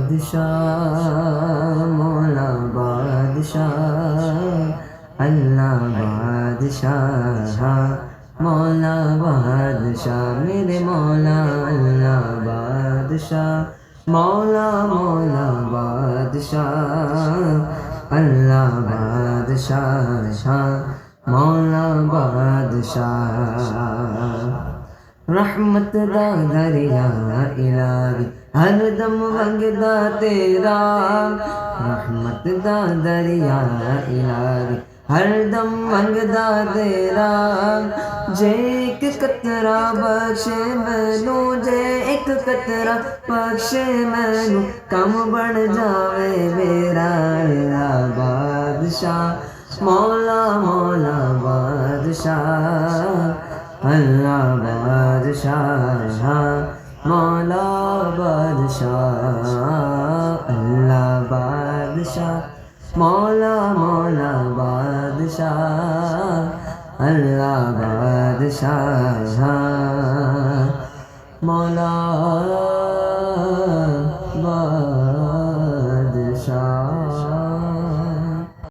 बादशाह मौला बादशाह अल्लाह बादशाह मौला बादशाह मेरे मौला अल्लाह बादशाह मौला मौला बादशाह अल्लाह बादशाह मौला बादशाह रहमत दा दरिया इलाही हरदम वगदा तेरा रहमत दा दरिया इलाही हरदम वगदा तेरा जे एक कतरा बख्शे मैनू जे एक कतरा बख्शे मैनू कम बन जावे मेरा अल्लाह बादशाह मौला मौला बादशाह अल्लाह बादशाह मौला बादशाह अल्लाह बादशाह मौला मौला बादशाह अल्लाह बादशाह मौला